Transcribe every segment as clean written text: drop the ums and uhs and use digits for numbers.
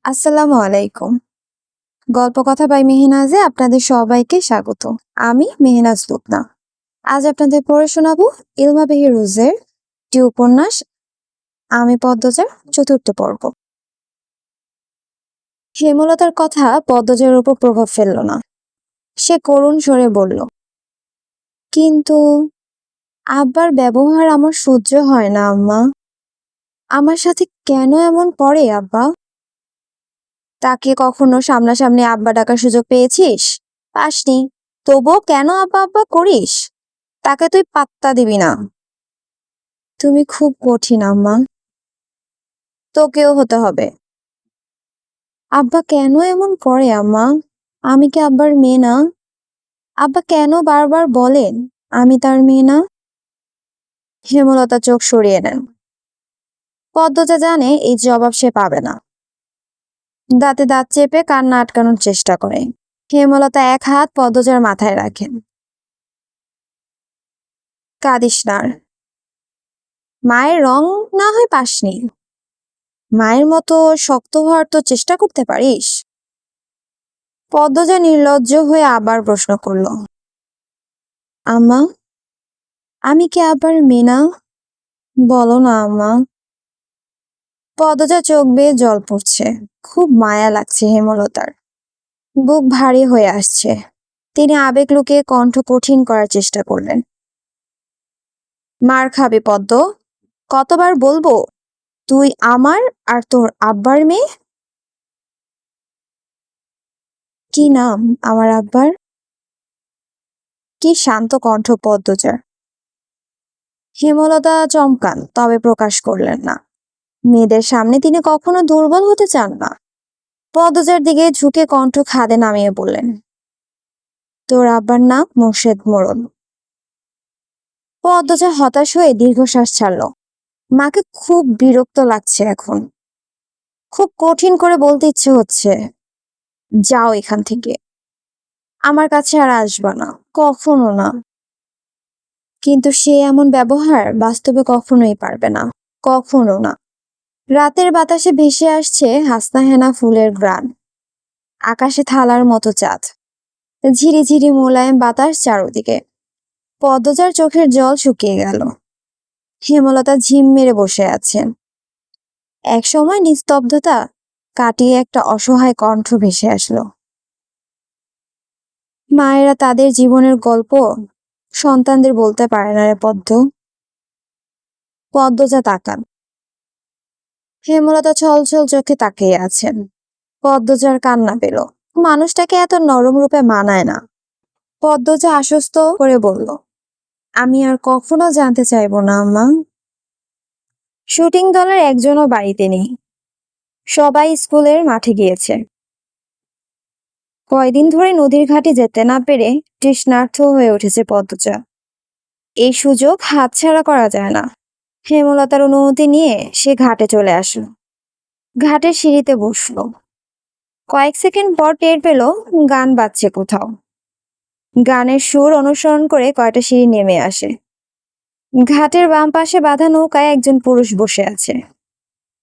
আসসালামু আলাইকুম। গল্প কথা বাই মেহনাজে আপনাদের সবাইকে স্বাগত। আমি মেহনাজ লুবনা। আজ আপনাদের পড়ে শোনাবো ইলমা বেহরুজের একটি উপন্যাস আমি পদ্মজার চতুর্থ পর্ব। হেমলতার কথা পদ্মজার উপর প্রভাব ফেলল না। সে করুণ স্বরে বলল, কিন্তু আব্বার ব্যবহার আমার সহ্য হয় না আম্মা। আমার সাথে কেন এমন করে আব্বা? তাকে কখনো সামনাসামনি আব্বা ডাকার সুযোগ পেয়েছিস? পাসনি। তবুও কেন আব্বা আব্বা করিস? তাকে তুই পাত্তা দিবি না। তুমি খুব কঠিন আম্মা। তোকেও হতে হবে। আব্বা কেন এমন করে আম্মা? আমি কি আব্বার মেয়ে না? আব্বা কেন বারবার বলেন আমি তার মেয়ে না? হেমলতা চোখ সরিয়ে নেন। পদ্মজা জানে এই জবাব সে পাবে না। দাঁতে দাঁত চেপে কান্না আটকানোর চেষ্টা করে। হেমলতা এক হাত পদ্মজার মাথায় রাখেন। কাঁদিস না আর। মায়ের রং না হয় পাসনি, মায়ের মতো শক্ত হওয়ার তো চেষ্টা করতে পারিস। পদ্মজা নির্লজ্জ হয়ে আবার প্রশ্ন করল, আম্মা আমি কি আবার মেয়ে না? বলো না আম্মা। পদ্মজা চোখ বেয়ে জল পড়ছে। খুব মায়া লাগছে হেমলতার। বুক ভারী হয়ে আসছে। তিনি আবেগ লুকিয়ে কণ্ঠ কঠিন করার চেষ্টা করলেন। মার খাবে পদ্ম। কতবার বলবো তুই আমার আর তোর আব্বার মেয়ে? কি নাম আমার আব্বার? কি শান্ত কণ্ঠ পদ্মজার। হেমলতা চমকান, তবে প্রকাশ করলেন না। মেয়েদের সামনে তিনি কখনো দুর্বল হতে চান না। পদ্মজার দিকে ঝুঁকে কণ্ঠ খাদে নামিয়ে বললেন, তোর আব্বার নাম মোর্শেদ মোড়ল। পদ্মজা হতাশ হয়ে দীর্ঘশ্বাস ছাড়ল। মাকে খুব বিরক্ত লাগছে এখন। খুব কঠিন করে বলতে ইচ্ছে হচ্ছে, যাও এখান থেকে, আমার কাছে আর আসবা না, কখনো না। কিন্তু সে এমন ব্যবহার বাস্তবে কখনোই পারবে না, কখনো না। রাতের বাতাসে ভেসে আসছে হাসনাহেনা ফুলের ঘ্রাণ। আকাশে থালার মতো চাঁদ। ঝিরিঝিরি মোলায়েম বাতাস চারদিকে। পদ্মজার চোখের জল শুকিয়ে গেল। হেমলতা ঝিম মেরে বসে আছেন। এক সময় নিস্তব্ধতা কাটিয়ে একটা অসহায় কণ্ঠ ভেসে আসলো। মায়েরা তাদের জীবনের গল্প সন্তানদের বলতে পারে না রে পদ্ম। পদ্মজা তাকান। হেমলতা ছলছল চোখে তাকিয়ে আছেন। পদ্মজার কান্না পেল। মানুষটাকে এত নরম রূপে মানায় না। পদ্মজা আশ্বস্ত করে বলল, আমি আর কখনো জানতে চাইবো না আম্মা। শুটিং দলের একজনও বাড়িতে নেই। সবাই স্কুলের মাঠে গিয়েছে। কয়দিন ধরে নদীর ঘাটে যেতে না পেরে তৃষ্ণার্থ হয়ে উঠেছে পদ্মজা। এই সুযোগ হাতছাড়া করা যায় না। হেমলতার অনুমতি নিয়ে সে ঘাটে চলে আসলো। ঘাটের সিঁড়িতে বসলো। কয়েক সেকেন্ড পর টের পেল গান বাজছে কোথাও। গানের সুর অনুসরণ করে কয়টা সিঁড়ি নেমে আসে। ঘাটের বাম পাশে বাঁধা নৌকায় একজন পুরুষ বসে আছে,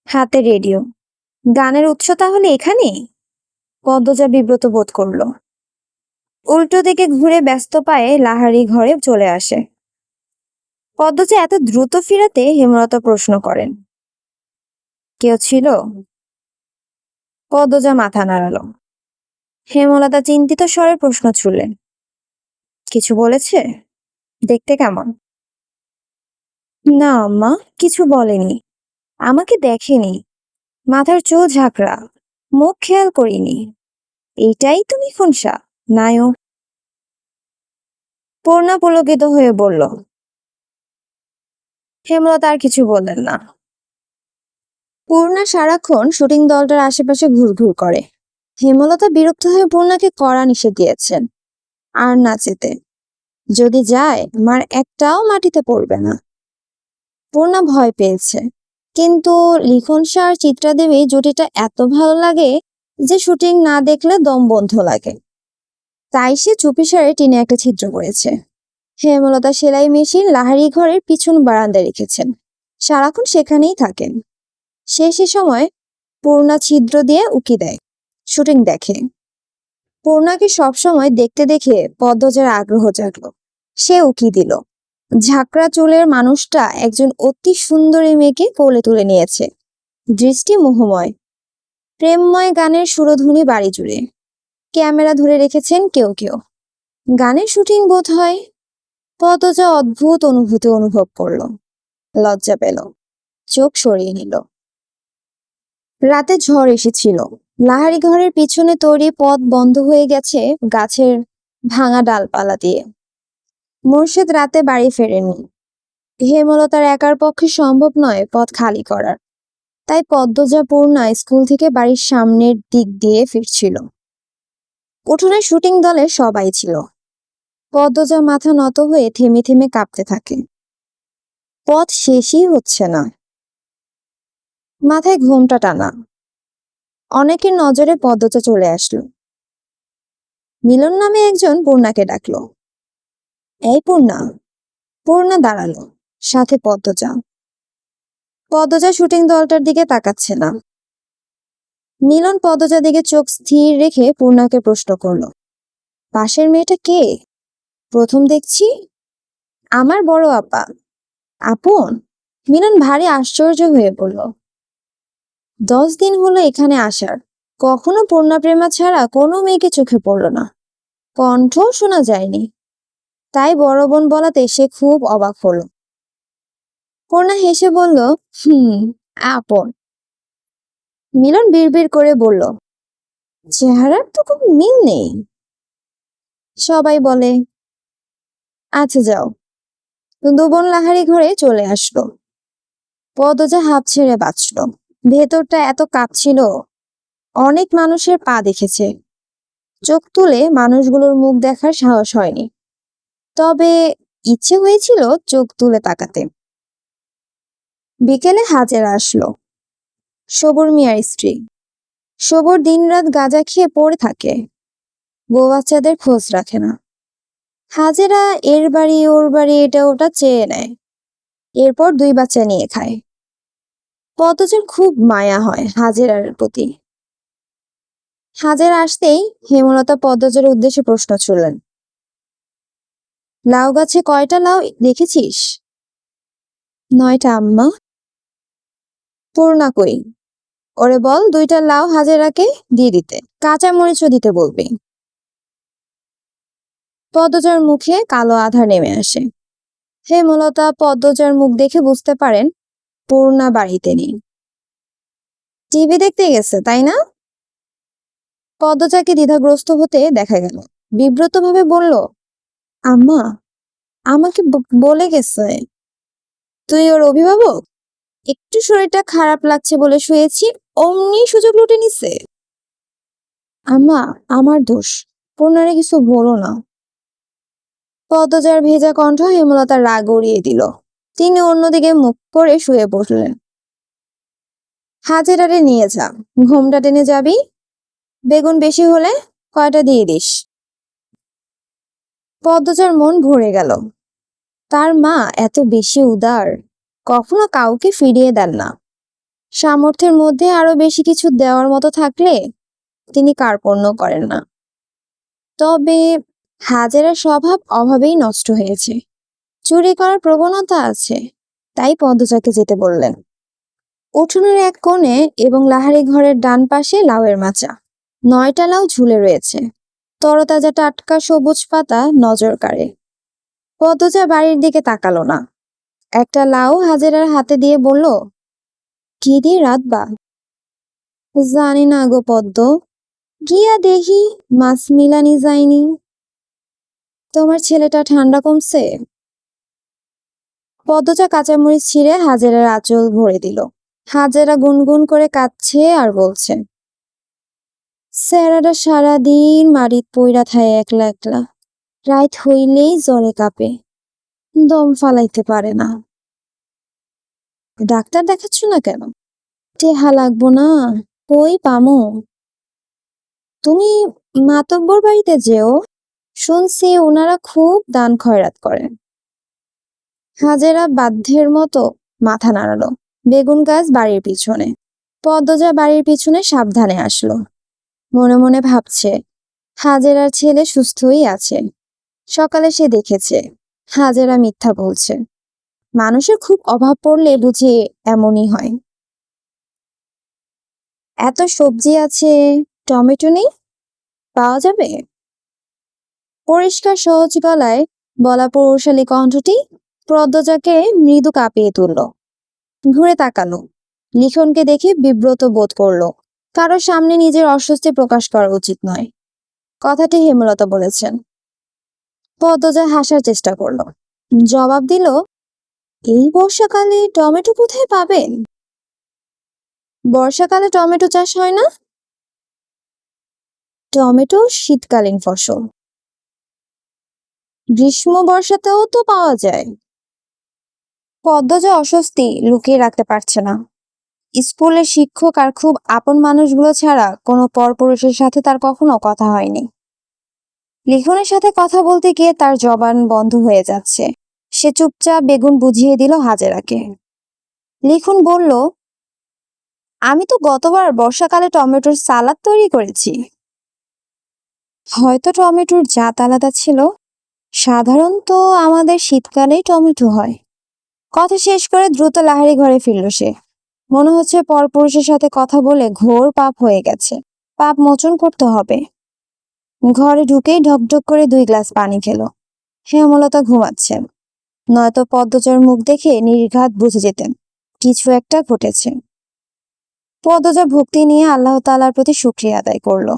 হাতে রেডিও। গানের উৎস তাহলে এখানেই? পদ্মজা বিব্রত বোধ করলো। উল্টো দিকে ঘুরে ব্যস্ত পায়ে লাহারি ঘরে চলে আসে। পদ্মজা এত দ্রুত ফিরাতে হেমলতা প্রশ্ন করেন, কেউ ছিল? পদ্মজা মাথা নাড়ালো। হেমলতা চিন্তিত স্বরে প্রশ্ন ছুড়লেন, কিছু বলেছে? দেখতে কেমন? না আম্মা, কিছু বলেনি। আমাকে দেখেনি। মাথার চুল ঝাঁকড়া, মুখ খেয়াল করিনি। এইটাই তুমি খুনসা নায়ক? পূর্ণা পুলকিত হয়ে বলল। হেমলতা আর কিছু বললেন না। পূর্ণা সারাক্ষণ শুটিং দলটার আশেপাশে ঘুরঘুর করে। হেমলতা বিরক্ত হয়ে পূর্ণাকে কড়া নিষেধ দিয়েছেন আর না যেতে। যদি যায় মার একটাও মাটিতে পড়বে না। পূর্ণা ভয় পেয়েছে, কিন্তু লিখন শাহ আর চিত্রা দেবী জুটিটা এত ভালো লাগে যে শুটিং না দেখলে দম বন্ধ লাগে। তাই সে চুপিসারে টিনে একটা ছিদ্র করেছে। হেমলতা সেলাই মেশিন লাহারি ঘরের পিছন বারান্দায় রেখেছেন। সারাক্ষণ সেখানেই থাকেন। সে সময় পূর্ণা ছিদ্র দিয়ে উকি দেয়, শুটিং দেখে। পূর্ণাকে সবসময় দেখতে দেখে পদ্মজার আগ্রহ জাগলো। সে উকি দিল। ঝাঁকড়া চুলের মানুষটা একজন অতি সুন্দরী মেয়েকে কোলে তুলে নিয়েছে। দৃষ্টি মোহময়। প্রেমময় গানের সুরধুনী বাড়ি জুড়ে। ক্যামেরা ধরে রেখেছেন কেউ কেউ। গানের শুটিং বোধ হয়। পদ্মজা অদ্ভুত অনুভূতি অনুভব করলো। লজ্জা পেল। চোখ সরিয়ে নিল। রাতে ঝড় এসেছিল। লাহারি ঘরের পিছনে তৈরি পথ বন্ধ হয়ে গেছে গাছের ভাঙা ডালপালা দিয়ে। মোর্শেদ রাতে বাড়ি ফেরেননি। হেমলতার একার পক্ষে সম্ভব নয় পথ খালি করার। তাই পদ্মজা পূর্ণা স্কুল থেকে বাড়ির সামনের দিক দিয়ে ফিরছিল। উঠোনে শুটিং দলের সবাই ছিল। পদ্মজা মাথা নত হয়ে থেমে থেমে কাঁপতে থাকে। পথ শেষই হচ্ছে না। মাথায় ঘোমটা টানা। অনেকের নজরে পদ্মজা চলে আসলো। মিলন নামে একজন পূর্ণাকে ডাকলো। এই পূর্ণা। পূর্ণা দাঁড়ালো, সাথে পদ্মজা। পদ্মজা শুটিং দলটার দিকে তাকাচ্ছে না। মিলন পদ্মজার দিকে চোখ স্থির রেখে পূর্ণাকে প্রশ্ন করলো, পাশের মেয়েটা কে? প্রথম দেখছি। আমার বড় আপা। আপন? মিলন ভারী আশ্চর্য হয়ে বলল, 10 দিন হলো এখানে আসার, কখনো পূর্ণা প্রেমা ছাড়া কোনো মেয়েকে চোখে পড়ল না। কণ্ঠও শোনা যায়নি। তাই বড় বোন বলাতে সে খুব অবাক হলো। পূর্ণা হেসে বলল, আপন। মিলন বিড়বিড় করে বলল, চেহারার তো কোনো মিল নেই। সবাই বলে, আচ্ছা যাও। দু বোন লাহারি ঘরে চলে আসলো। পদ্মজা হাঁপ ছেড়ে বাঁচল। ভেতরটা এত কাঁপছিল। অনেক মানুষের পা দেখেছে। চোখ তুলে মানুষগুলোর মুখ দেখার সাহস হয়নি। তবে ইচ্ছে হয়েছিল চোখ তুলে তাকাতে। বিকেলে হাজেরা আসলো। সবুর মিয়ার স্ত্রী। সবুর দিনরাত গাঁজা খেয়ে পড়ে থাকে। বউ বাচ্চাদের খোঁজ রাখে না। হাজেরা এর বাড়ি ওর বাড়ি এটা ওটা চেয়ে নেয়। এরপর 2 বাচ্চা নিয়ে খায়। পদ্মজার খুব মায়া হয় হাজেরার প্রতি। হাজেরা আসতেই হেমলতা পদ্মজার উদ্দেশ্যে প্রশ্ন ছুড়লেন, লাউ গাছে কয়টা লাউ দেখেছিস? 9টা আম্মা। পূর্ণা কই? ওরে বল 2টা লাউ হাজেরাকে দিয়ে দিতে, কাঁচা মরিচও দিতে বলবি। পদ্মজার মুখে কালো আধা নেমে আসে। হেমলতা পদ্মজার মুখ দেখে বুঝতে পারেন পূর্ণা বাড়িতে নেই। টিভি দেখতে গেছে, তাই না? পদ্মজাকে দ্বিধাগ্রস্ত হতে দেখা গেল। বিব্রতভাবে বলল, আম্মা, আমাকে বলে গেছে তুই ওর অভিভাবক। একটু শরীরটা খারাপ লাগছে বলে শুয়েছি, অমনি সুযোগ লুটে নিছে। আম্মা, আমার দোষ, পূর্ণারে কিছু বলো না। পদ্মজার ভেজা কণ্ঠ হেমলতার রাগ উড়িয়ে দিল। তিনি অন্যদিকে মুখ করে শুয়ে বসলেন। হাজেরারে নিয়ে যা, ঘোমটা টেনে যাবি। বেগুন বেশি হলে কয়টা দিয়ে দিস। পদ্মজার মন ভরে গেল। তার মা এত বেশি উদার, কখনো কাউকে ফিরিয়ে দেন না। সামর্থ্যের মধ্যে আরো বেশি কিছু দেওয়ার মতো থাকলে তিনি কার্পণ্য করেন না। তবে হাজেরার স্বভাব অভাবেই নষ্ট হয়েছে। চুরি করার প্রবণতা আছে। তাই পদ্মজাকে যেতে বললেন। উঠোনের এক কোণে এবং লাহারি ঘরের ডান পাশে লাউয়ের মাচা। 9টা লাউ ঝুলে রয়েছে। তরতাজা টাটকা সবুজ পাতা নজর কাড়ে। পদ্মজা বাড়ির দিকে তাকালো না। একটা লাউ হাজেরার হাতে দিয়ে বলল, কি দিয়ে রাঁধবা? জানি না গো পদ্ম, গিয়া দেখি মাছ মিলানি যায়নি। তোমার ছেলেটা ঠান্ডা কমছে? পদ্মজা কাঁচামরিচ ছিঁড়ে হাজেরার আঁচল ভরে দিল। হাজেরা গুনগুন করে কাঁদছে আর বলছে, স্যারাটা সারাদিন মারিত পইরা থায় একলা একলা, রাত হইলেই জ্বরে কাঁপে, দম ফালাইতে পারে না। ডাক্তার দেখাচ্ছ না কেন? টেহা লাগবো না, কই পামো? তুমি মাতব্বর বাড়িতে যেও, শুনছি ওনারা খুব দান খয়রাত করেন। হাজেরা বাধ্যের মতো মাথা নাড়ালো। বেগুন গাছ বাড়ির পিছনে। পদ্মজা বাড়ির পিছনে সাবধানে আসলো। মনে মনে ভাবছে, হাজেরার ছেলে সুস্থই আছে। সকালে সে দেখেছে হাজেরা মিথ্যা বলছে। মানুষের খুব অভাব পড়লে বুঝি এমনই হয়। এত সবজি আছে, টমেটো নেই, পাওয়া যাবে? পরিষ্কার সহজ গলায় বলা পৌরশালী কণ্ঠটি পদ্মজাকে মৃদু কাঁপিয়ে তুলল। ঘুরে তাকালো, লিখনকে দেখে বিব্রত বোধ করলো। কারোর সামনে নিজের অস্বস্তি প্রকাশ করা উচিত নয়। কথাটি হেমলতা বলেছেন। পদ্মজা হাসার চেষ্টা করলো, জবাব দিল, এই বর্ষাকালে টমেটো কোথায় পাবেন? বর্ষাকালে টমেটো চাষ হয় না। টমেটো শীতকালীন ফসল, গ্রীষ্ম বর্ষাতেও তো পাওয়া যায়। পদ্মজা অস্বস্তি লুকিয়ে রাখতে পারছে না। স্কুলের শিক্ষক আর খুব আপন মানুষগুলো ছাড়া কোনো পরপুরুষের সাথে তার কখনো কথা হয়নি। লিখনের সাথে কথা বলতে গিয়ে তার জবান বন্ধ হয়ে যাচ্ছে। সে চুপচাপ বেগুন বুঝিয়ে দিল হাজেরাকে। লিখন বলল, আমি তো গতবার বর্ষাকালে টমেটোর সালাদ তৈরি করেছি। হয়তো টমেটোর জাত আলাদা ছিল। সাধারণত আমাদের শীতকালেই টমেটো হয়। কথা শেষ করে দ্রুত লাহারি ঘরে ফিরল সে। মনে হচ্ছে পরপুরুষের সাথে কথা বলে ঘোর পাপ হয়ে গেছে। পাপ মোচন করতে হবে। ঘরে ঢুকেই ঢকঢক করে 2 গ্লাস পানি খেলো। হেমলতা ঘুমাচ্ছেন। নয়তো পদ্মজার মুখ দেখে নির্ঘাত বুঝে যেতেন কিছু একটা ঘটেছে। পদ্মজা ভক্তি নিয়ে আল্লাহ তাআলার প্রতি শুকরিয়া আদায় করলো।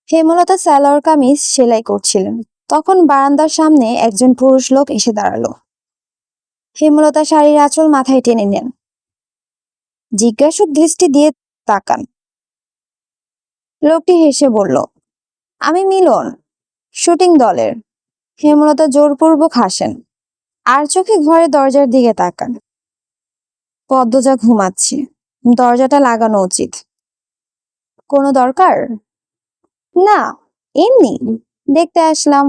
হেমলতা সালোয়ার কামিজ সেলাই করছিলেন। তখন বারান্দার সামনে একজন পুরুষ লোক এসে দাঁড়ালো। হেমলতা শাড়ির আঁচল মাথায় টেনে নেন। জিজ্ঞাসুক দৃষ্টি দিয়ে তাকান। লোকটি হেসে বলল, আমি মিলন, শুটিং দলের। হেমলতা জোরপূর্বক হাসেন, আর চোখে ঘরে দরজার দিকে তাকান। পদ্মজা ঘুমাচ্ছে, দরজাটা লাগানো উচিত। কোনো দরকার? না, এমনি দেখতে আসলাম।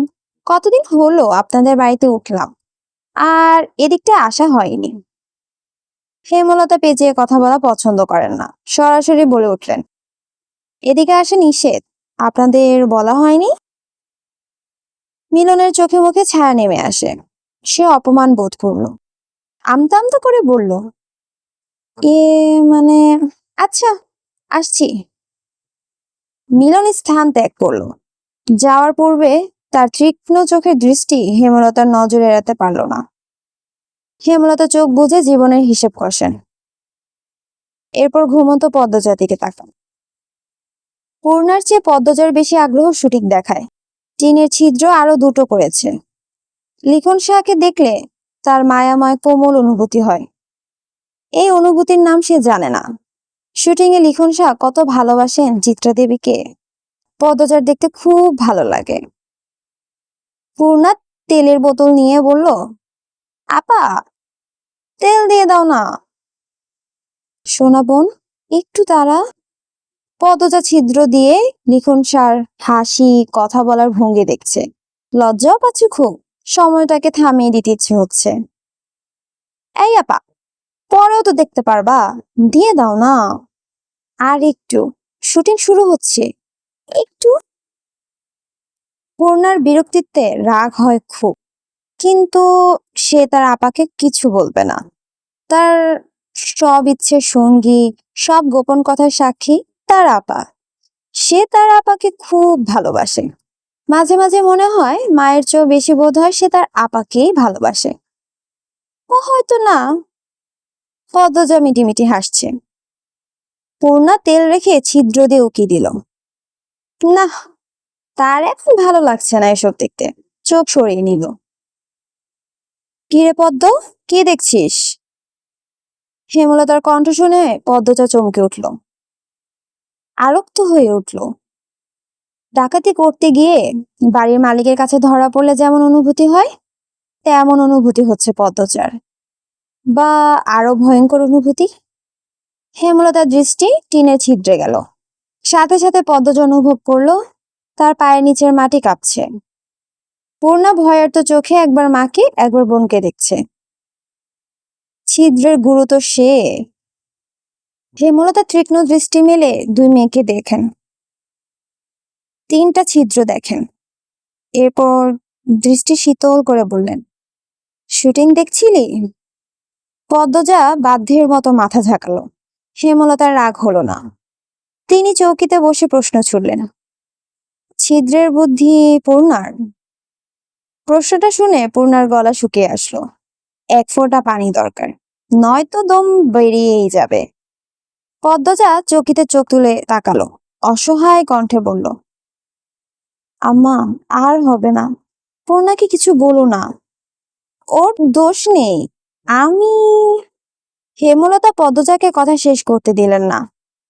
কতদিন হলো আপনাদের বাড়িতে উঠলাম, আর এদিকটা আসা হয়নি। হেমলতা পেঁচিয়ে কথা বলা পছন্দ করেন না। সরাসরি বলে উঠলেন, এদিকে আসা নিষেধ, আপনাদের বলা হয়নি? মিলনের চোখে মুখে ছায়া নেমে আসে। সে অপমান বোধ করলো। আমতা আমতা করে বলল, এ মানে, আচ্ছা আসছি। মিলন স্থান ত্যাগ করলো। যাওয়ার পূর্বে তার তীক্ষ্ণ চোখের দৃষ্টি হেমলতার নজর এড়াতে পারল না। হেমলতা চোখ বুজে জীবনের হিসেব কষেন। এরপর ঘুমন্ত পদ্মজার দিকে তাকান। পূর্ণার চেয়ে পদ্মজার বেশি আগ্রহ শুটিং দেখায়। টিনের ছিদ্র আরো দুটো করেছে। লিখন শাহকে দেখলে তার মায়াময় কোমল অনুভূতি হয়। এই অনুভূতির নাম সে জানে না। শুটিং এ লিখন শাহ কত ভালোবাসেন চিত্রা দেবীকে। পদ্মজার দেখতে খুব ভালো লাগে। পূর্ণা তেলের বোতল নিয়ে বলল, আপা তেল দিয়ে দাও না। সোনা বোন, একটু তারা। পদ্মজা ছিদ্র দিয়ে লিখন শাহর হাসি, কথা বলার ভঙ্গি দেখছে। লজ্জাও পাচ্ছে খুব। সময়টাকে থামিয়ে দিতে ইচ্ছে হচ্ছে। এই আপা, পরেও তো দেখতে পারবা, দিয়ে দাও না। আর একটু, শুটিং শুরু হচ্ছে, একটু। পূর্ণার বিরক্তিতে রাগ হয় খুব, কিন্তু সে তার আপাকে কিছু বলবে না। তার সব ইচ্ছের সঙ্গী, সব গোপন কথার সাক্ষী তার আপা। সে তার আপাকে খুব ভালোবাসে। মাঝে মাঝে মনে হয় মায়ের চেয়েও বেশি বোধ হয় সে তার আপাকেই ভালোবাসে। ও হয়তো না। পদ্মজা মিটিমিটি হাসছে। পূর্ণা তেল রেখে ছিদ্র দিয়ে উকি দিল। না, তার এখন ভালো লাগছে না এসব দেখতে। চোখ সরিয়ে নিল। কিরে পদ্ম, কি দেখছিস? হেমলতার কণ্ঠ শুনে পদ্মজা চমকে উঠল, আরক্ত হয়ে উঠল। ডাকাতি করতে গিয়ে বাড়ির মালিকের কাছে ধরা পড়লে যেমন অনুভূতি হয়, তেমন অনুভূতি হচ্ছে পদ্মজার, বা আরো ভয়ঙ্কর অনুভূতি। হেমলতার দৃষ্টি টিনের ছিদ্রে গেল। সাথে সাথে পদ্মজা অনুভব করলো তার পায়ের নিচের মাটি কাঁপছে। পূর্ণা ভয়ার্ত চোখে একবার মাকে একবার বোনকে দেখছে। ছিদ্রের গুরুত্ব সে হেমলতা তীক্ষ্ণ দৃষ্টি মেলে দুই মেয়েকে দেখেন। 3টা ছিদ্র দেখেন। এরপর দৃষ্টি শীতল করে বললেন, শুটিং দেখছিলি? পদ্মজা বাধ্যের মতো মাথা ঝাঁকালো। হেমলতার রাগ হলো না। তিনি চৌকিতে বসে প্রশ্ন ছুড়লেন, ছিদ্রের বুদ্ধি পূর্ণার? প্রশ্নটা শুনে পূর্ণার গলা শুকিয়ে আসলো। 1 ফোঁটা পানি দরকার, নয়তো দম বেরিয়েই যাবে। পদ্মজা চৌকিতে চোখ তুলে তাকালো, অসহায় কণ্ঠে বলল, আম্মা আর হবে না, পূর্ণাকে কিছু বলো না, ওর দোষ নেই। আমি হেমলতা পদ্মজাকে কথা শেষ করতে দিলেন না।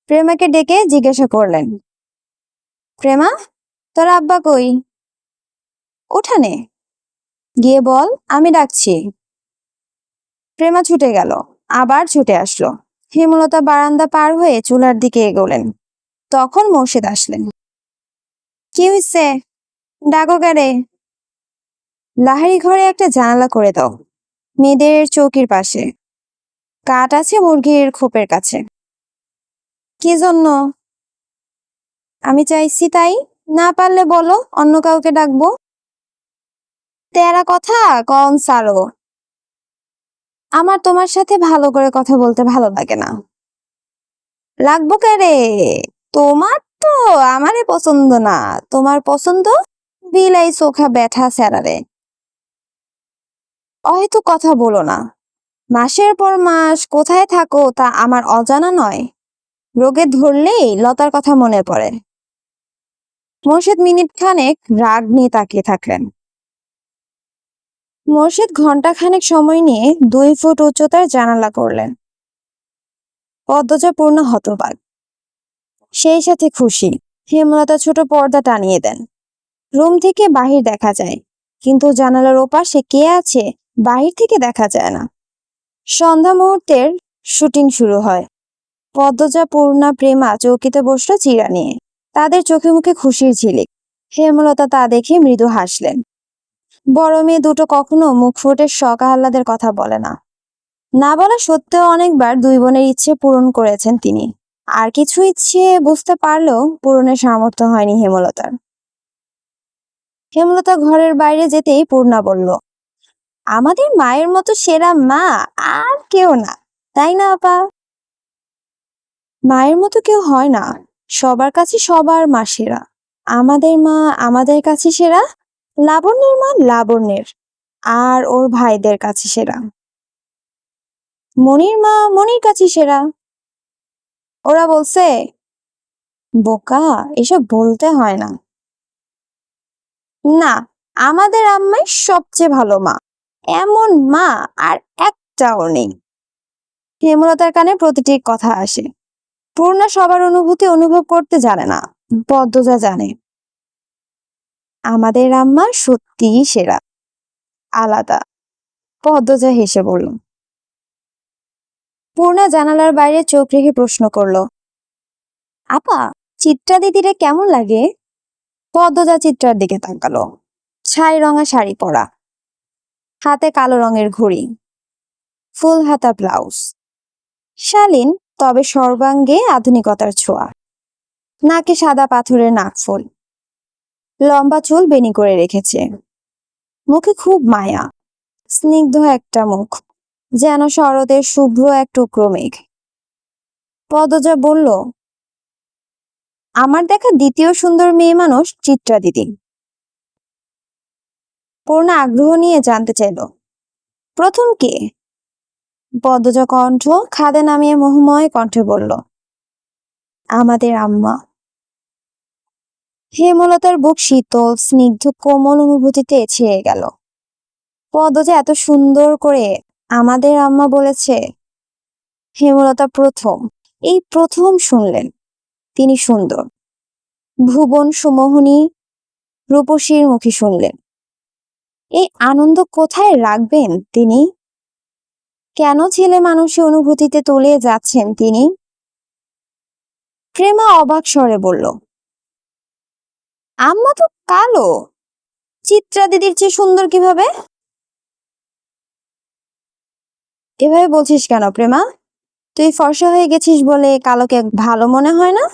প্রেমাকে ডেকে জিজ্ঞাসা করলেন, প্রেমা, তোর আব্বা কই? উঠানে। গিয়ে বল আমি ডাকছি। প্রেমা ছুটে গেল, আবার ছুটে আসলো। হেমলতা বারান্দা পার হয়ে চুলার দিকে এগোলেন। তখন মোর্শেদ আসলেন। কি হইছে, ডাকো কারে? লাহারি ঘরে একটা জানালা করে দাও, মেয়েদের চৌকির পাশে। কাঠ আছে মুরগির খোপের কাছে। কি জন্য? আমি চাইছি তাই, না পারলে বলো অন্য কাউকে ডাকবো। তেরা কথা কন সারো, আমার তোমার সাথে ভালো করে কথা বলতে ভালো লাগে না। লাগবো কারে? তোমার তো আমারে পছন্দ না, তোমার পছন্দ বিলাই চোখা ব্যাঠা স্যারারে। হয়তো কথা বলো না, মাসের পর মাস কোথায় থাকো তা আমার অজানা নয়। রোগে ধরলেই লতার কথা মনে পড়ে। মোর্শেদ মিনিট খানেক রাগ নিয়ে তাকিয়ে থাকলেন। মোর্শেদ ঘন্টাখানেক সময় নিয়ে 2 ফুট উচ্চতার জানালা করলেন। পদ্মজা পূর্ণ হতবাক, সেই সাথে খুশি। হেমলতা ছোট পর্দা টানিয়ে দেন। রুম থেকে বাহির দেখা যায়, কিন্তু জানালার ওপাশে কে আছে বাহির থেকে দেখা যায় না। সন্ধ্যা মুহূর্তের শুটিং শুরু হয়। পদ্মজা, পূর্ণা, প্রেমা চৌকিতে বসলো চিরা নিয়ে। তাদের চোখে মুখে খুশির ঝিলিক। হেমলতা তা দেখে মৃদু হাসলেন। বড় মেয়ে দুটো কখনো মুখ ফুটে শখ আহ্লাদের কথা বলে না। না বলা সত্ত্বেও অনেকবার 2 বোনের ইচ্ছে পূরণ করেছেন তিনি। আর কিছু ইচ্ছে বুঝতে পারলেও পূরণের সামর্থ্য হয়নি হেমলতার। হেমলতা ঘরের বাইরে যেতেই পূর্ণা বলল, আমাদের মায়ের মতো সেরা মা আর কেউ না, তাই না আপা? মায়ের মতো কেউ হয় না, সবার কাছে সবার মা সেরা। আমাদের মা আমাদের কাছে সেরা, লাবণ্যের মা লাবণ্যের আর ওর ভাইদের কাছে সেরা, মনির মা মনির কাছে সেরা। ওরা বলছে, বোকা, এসব বলতে হয় না। না, আমাদের আম্মাই সবচেয়ে ভালো মা, এমন মা আর একটাও নেই। হেমলতার কানে প্রতিটি কথা আসে। পূর্ণা সবার অনুভূতি অনুভব করতে জানে না, পদ্মজা জানে। আমাদের আম্মা সত্যিই সেরা, আলাদা। পদ্মজা হেসে বলল। পূর্ণা জানালার বাইরে চোখ রেখে প্রশ্ন করলো, আপা, চিত্রা দিদিরে কেমন লাগে? পদ্মজা চিত্রার দিকে তাকালো। ছাই রঙা শাড়ি পরা, হাতে কালো রঙের ঘড়ি, ফুল হাতা ব্লাউজ, শালীন তবে সর্বাঙ্গে আধুনিকতার ছোঁয়া। নাকে সাদা পাথরের নাকফুল, লম্বা চুল বেনি করে রেখেছে। মুখে খুব মায়া, স্নিগ্ধ একটা মুখ, যেন শরতের শুভ্র এক টুকরো মেঘ। পদ্মজা বলল, আমার দেখা দ্বিতীয় সুন্দর মেয়ে মানুষ চিত্রা দিদি। পূর্ণা আগ্রহ নিয়ে জানতে চাইল, প্রথম কে? পদ্মজা কণ্ঠ খাদে নামিয়ে মোহময় কণ্ঠে বলল, আমাদের আম্মা। হেমলতার বুক শীতল স্নিগ্ধ কোমল অনুভূতিতে ছেয়ে গেল। পদ্মজা এত সুন্দর করে আমাদের আম্মা বলেছে। হেমলতা এই প্রথম শুনলেন তিনি সুন্দর। ভুবন সুমোহনী রূপসীর মুখে শুনলেন। এই আনন্দ কোথায় রাখবেন তিনি? কেন ছেলে মানুষের অনুভূতিতে তলিয়ে যাচ্ছেন তিনি? প্রেমা অবাক স্বরে বলল, আম্মা তো কালো, চিত্রা দিদির চেয়ে সুন্দর কিভাবে? এভাবে বলছিস কেন প্রেমা? তুই ফর্সা হয়ে গেছিস বলে কালোকে ভালো মনে হয় না?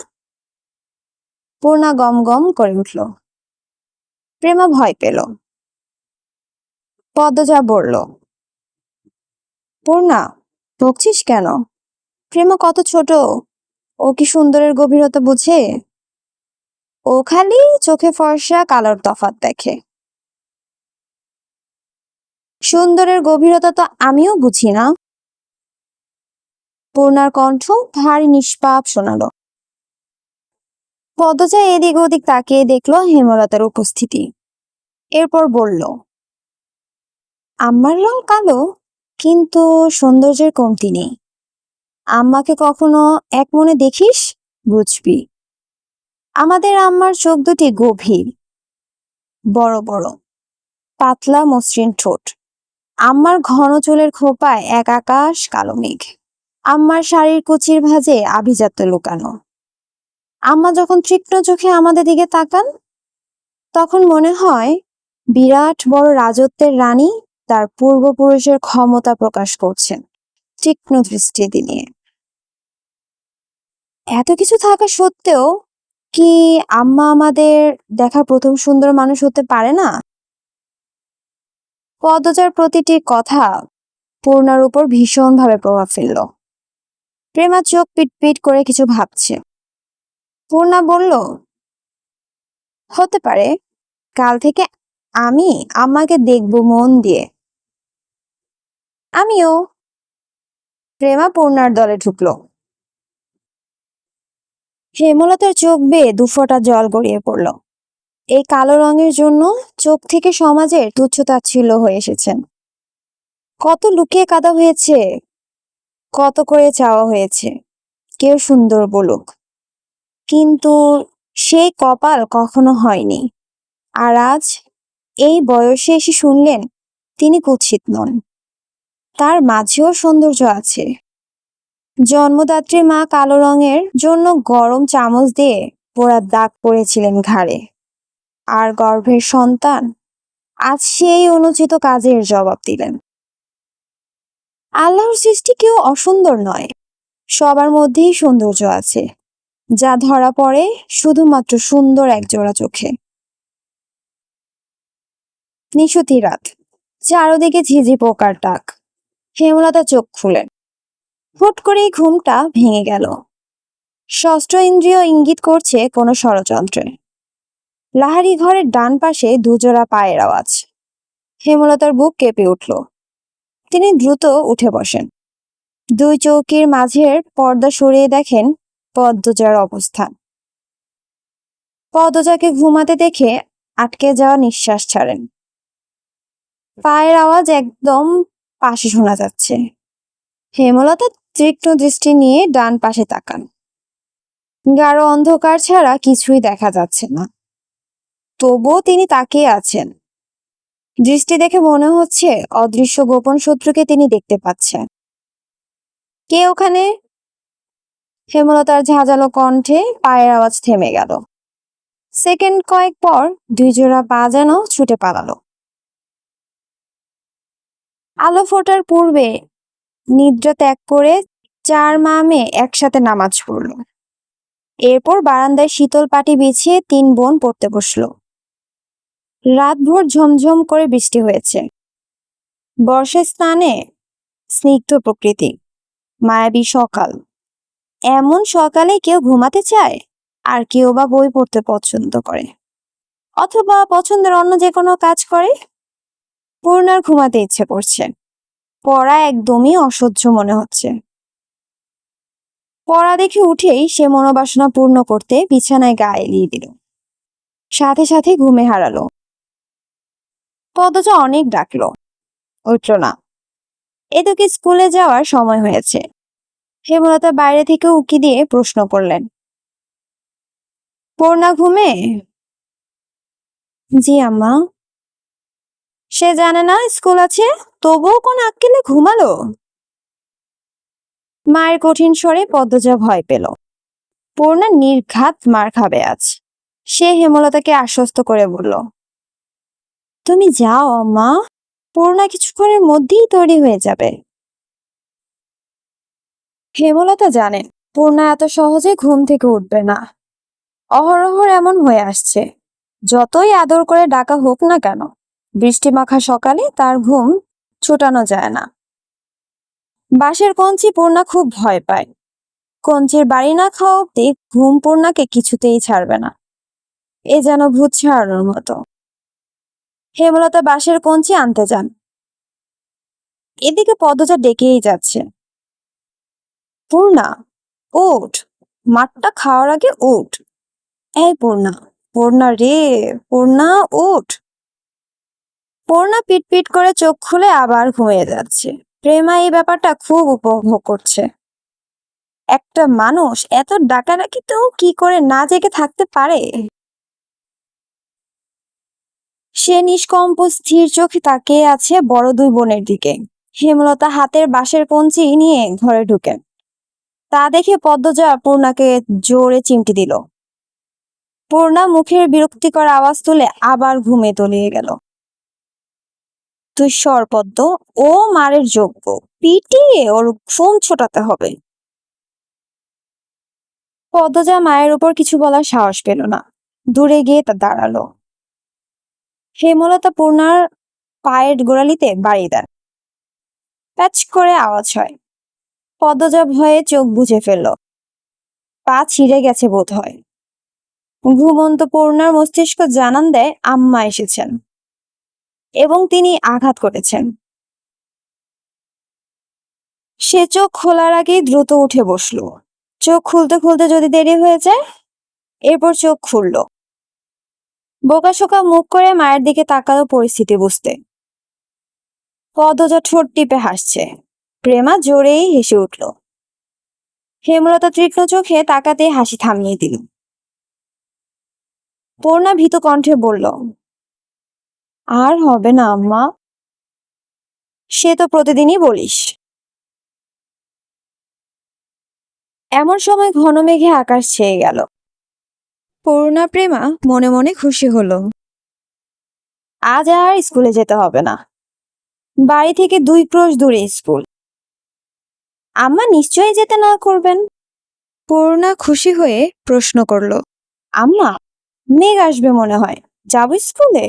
পূর্ণা গম গম করে উঠল। প্রেমা ভয় পেল। পদ্মজা বলল, পূর্ণা, বকছিস কেন? প্রেমা কত ছোট, ও কি সুন্দরের গভীরতা বুঝে? ও খালি চোখে ফর্সা কালোর তফাৎ দেখে। সুন্দরের গভীরতা তো আমিও বুঝি না। পূর্ণার কণ্ঠ ভারী নিষ্পাপ শোনালো। পদ্মজা এদিক ওদিক তাকিয়ে দেখলো হেমলতার উপস্থিতি। এরপর বলল, আম্মার রং কালো, কিন্তু সৌন্দর্যের কমতি নেই। আম্মাকে কখনো এক মনে দেখিস, বুঝবি। আমাদের আম্মার চোখ দুটি গভীর, বড় বড়, পাতলা মসৃণ ঠোঁট। আম্মার ঘন চুলের খোঁপায় এক আকাশ কালো মেঘ। আম্মার শাড়ির কুচির ভাঁজে আভিজাত্য লুকানো। আম্মা যখন তীক্ষ্ণ চোখে আমাদের দিকে তাকান, তখন মনে হয় বিরাট বড় রাজত্বের রানী তার পূর্বপুরুষের ক্ষমতা প্রকাশ করছেন তীক্ষ্ণ দৃষ্টি দিয়ে। এত কিছু থাকা সত্ত্বেও কি আম্মা আমাদের দেখা প্রথম সুন্দর মানুষ হতে পারে না? পদ্মজার প্রতিটি কথা পূর্ণার উপর ভীষণভাবে প্রভাব ফেলল। প্রেমা চোখ পিটপিট করে কিছু ভাবছে। পূর্ণা বলল, হতে পারে। কাল থেকে আমি আম্মাকে দেখব মন দিয়ে। আমিও। প্রেমা পূর্ণার দলে ঢুকলো। হেমলতার চোখ বেয়ে দুফোঁটা জল গড়িয়ে পড়ল। এই কালো রঙের জন্য চোখ থেকে সমাজের তুচ্ছ-তাচ্ছিল্য হয়ে এসেছেন। কত লুকিয়ে কাঁদা হয়েছে, কত করে চাওয়া হয়েছে কেউ সুন্দর বলুক, কিন্তু সেই কপাল কখনো হয়নি। আর আজ এই বয়সে এসে শুনলেন তিনি কুৎসিত নন, তার মাঝেও সৌন্দর্য আছে। জন্মদাত্রী মা কালো রঙের জন্য গরম চামচ দিয়ে পোড়া দাগ পড়েছিলেন ঘাড়ে, আর গর্ভের সন্তান আজ সেই অনুচিত কাজের জবাব দিলেন। আল্লাহর সৃষ্টি কেউ অসুন্দর নয়, সবার মধ্যেই সৌন্দর্য আছে, যা ধরা পড়ে শুধুমাত্র সুন্দর একজোড়া চোখে। নিশুতি রাত, চারদিকে ঝিঝি পোকার ডাক। হেমলতা চোখ খুলেন। হুট করেই ঘুমটা ভেঙে গেল। ষষ্ঠ ইন্দ্রিয় ইঙ্গিত করছে কোনো ষড়যন্ত্রে। লাহারি ঘরের ডান পাশে দুজোড়া পায়ের আওয়াজ। হেমলতার বুক কেঁপে উঠল। তিনি দ্রুত উঠে বসেন। দুই চৌকির মাঝের পর্দা সরিয়ে দেখেন পদ্মজার অবস্থান। পদ্মজাকে ঘুমাতে দেখে আটকে যাওয়া নিঃশ্বাস ছাড়েন। পায়ের আওয়াজ একদম পাশে শোনা যাচ্ছে। হেমলতা তীক্ষ্ণ দৃষ্টি নিয়ে ডান পাশে তাকান। গাঢ় অন্ধকার ছাড়া কিছুই দেখা যাচ্ছে না, তবুও তিনি তাকিয়ে আছেন। দৃষ্টি দেখে মনে হচ্ছে অদৃশ্য গোপন শত্রুকে তিনি দেখতে পাচ্ছেন। কে ওখানে? হেমলতার ঝাঁঝালো কণ্ঠে পায়ের আওয়াজ থেমে গেল। সেকেন্ড কয়েক পর দুই জোড়া পা যেন ছুটে পালালো। আলো ফোটার পূর্বে নিদ্রা ত্যাগ করে চার মা মেয়ে একসাথে নামাজ পড়ল। এরপর বারান্দায় শীতল পাটি বিছিয়ে তিন বোন পড়তে বসলো। রাতভর ঝমঝম করে বৃষ্টি হয়েছে। বর্ষার স্নানে স্নিগ্ধ প্রকৃতি, মায়াবী সকাল। এমন সকালে কেউ ঘুমাতে চায়, আর কেউ বা বই পড়তে পছন্দ করে, অথবা পছন্দের অন্য যে কোনো কাজ করে। পূর্ণার ঘুমাতে ইচ্ছে করছে, পড়া একদমই অসহ্য মনে হচ্ছে। পড়া দেখে উঠেই সে মনোবাসনা পূর্ণ করতে বিছানায় গা এলিয়ে দিল। সাথে সাথে ঘুমে হারালো। পদ্মজা অনেক ডাকলো, উঠল না। এদিকে স্কুলে যাওয়ার সময় হয়েছে। হেমলতা বাইরে থেকে উকি দিয়ে প্রশ্ন করলেন, পূর্ণা ঘুমে? জি আম্মা। সে জানে না স্কুল আছে, তবুও কোন আক্কেলে ঘুমালো? মায়ের কঠিন স্বরে পদ্মজা ভয় পেল। পূর্ণা নির্ঘাত মার খাবে আজ। সে হেমলতাকে আশ্বস্ত করে বলল, তুমি যাও আম্মা, পূর্ণা কিছুক্ষণের মধ্যেই তৈরি হয়ে যাবে। হেমলতা জানেন পূর্ণা এত সহজে ঘুম থেকে উঠবে না। অহরহ এমন হয়ে আসছে, যতই আদর করে ডাকা হোক না কেন বৃষ্টিমাখা সকালে তার ঘুম ছুটানো যায় না। বাঁশের কঞ্চি পূর্ণা খুব ভয় পায়। কঞ্চির বাড়ি না খাওয়া অব্দি ঘুম পূর্ণাকে কিছুতেই ছাড়বে না। এ যেন ভূত ছাড়ানোর মতো। হেমলতা বাঁশের কঞ্চি আনতে যান, এদিকে পদ্মজা ডেকেই যাচ্ছে, পূর্ণা ওঠ, মাঠটা খাওয়ার আগে ওঠ। এই পূর্ণা, পূর্ণা রে, পূর্ণা ওঠ। পূর্ণা পিট করে চোখ খুলে আবার ঘুমিয়ে যাচ্ছে। প্রেমা এই ব্যাপারটা খুব উপভোগ করছে। একটা মানুষ এত ডাকাডাকিতেও কি করে না জেগে থাকতে পারে। সে নিষ্কম্প স্থির চোখে তাকিয়ে আছে বড় দুই বোনের দিকে। হেমলতা হাতের বাঁশের কঞ্চি নিয়ে ঘরে ঢুকেন। তা দেখে পদ্মজা পূর্ণাকে জোরে চিমটি দিল। পূর্ণা মুখের বিরক্তিকর আওয়াজ তুলে আবার ঘুমে তলিয়ে গেল। তুই সর পদ্ম, ও মারের যোগ্য, পিটিয়ে ওর ঘুম ছোটাতে হবে। পদ্মজা মায়ের উপর কিছু বলার সাহস পেল না, দূরে গিয়ে তা দাঁড়ালো। হেমলতা পূর্ণার পায়ের গোড়ালিতে বাড়ি দেন। প্যাচ করে আওয়াজ হয়। পদ্মজা ভয়ে চোখ বুজে ফেলল। পা ছিঁড়ে গেছে বোধ হয়। ঘুমন্ত পূর্ণার মস্তিষ্ক জানান দেয় আম্মা এসেছেন এবং তিনি আঘাত করেছেন। সে চোখ খোলার আগেই দ্রুত উঠে বসল। চোখ খুলতে খুলতে যদি দেরি হয়ে যায়। এরপর চোখ খুলল। বোকাশোকা মুখ করে মায়ের দিকে তাকালো পরিস্থিতি বুঝতে। পদ্মজা ঠোঁট টিপে হাসছে। প্রেমা জোরেই হেসে উঠল। হেমলতা তীক্ষ্ণ চোখে তাকাতে হাসি থামিয়ে দিল। পূর্ণা ভীত কণ্ঠে বলল, আর হবে না আম্মা। সে তো প্রতিদিনই বলিস। এমন সময় ঘন মেঘে আকাশ ছেয়ে গেল। পূর্ণা প্রেমা মনে মনে খুশি হলো। আজ আর স্কুলে যেতে হবে না। বাড়ি থেকে 2 ক্রোশ দূরে স্কুল। আম্মা নিশ্চয়ই যেতে না করবেন। পূর্ণা খুশি হয়ে প্রশ্ন করলো, আম্মা মেঘ আসবে মনে হয়, যাবো স্কুলে?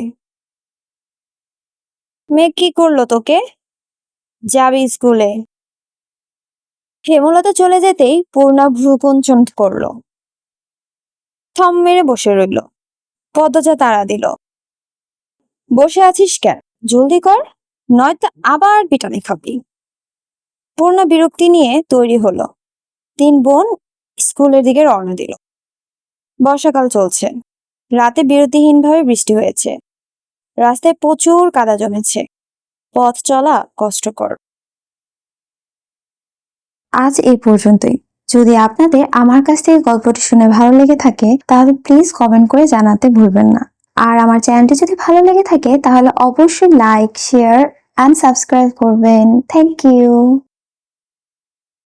মেঘ কি করলো তোকে? যাবি স্কুলে। হেমলতা চলে যেতেই পূর্ণা ভ্রুকুঞ্চন করলো। থম মেরে বসে রইল। পদ্মজা তাড়া দিল, বসে আছিস কেন, জলদি কর, নয়তো আবার পিটানি খাবি। পূর্ণা বিরক্তি নিয়ে তৈরি হলো। 3 বোন স্কুলের দিকে রওনা দিল। বর্ষাকাল চলছে। রাতে বিরতিহীনভাবে বৃষ্টি হয়েছে। রাস্তায় প্রচুর কাদা জমেছে। পথ চলা কষ্টকর। আজ এই পর্যন্তই। যদি আপনাদের আমার কাছ থেকে গল্পটি শুনে ভালো লেগে থাকে তাহলে প্লিজ কমেন্ট করে জানাতে ভুলবেন না। আর আমার চ্যানেলটি যদি ভালো লেগে থাকে তাহলে অবশ্যই লাইক, শেয়ার এন্ড সাবস্ক্রাইব করবেন। Thank you.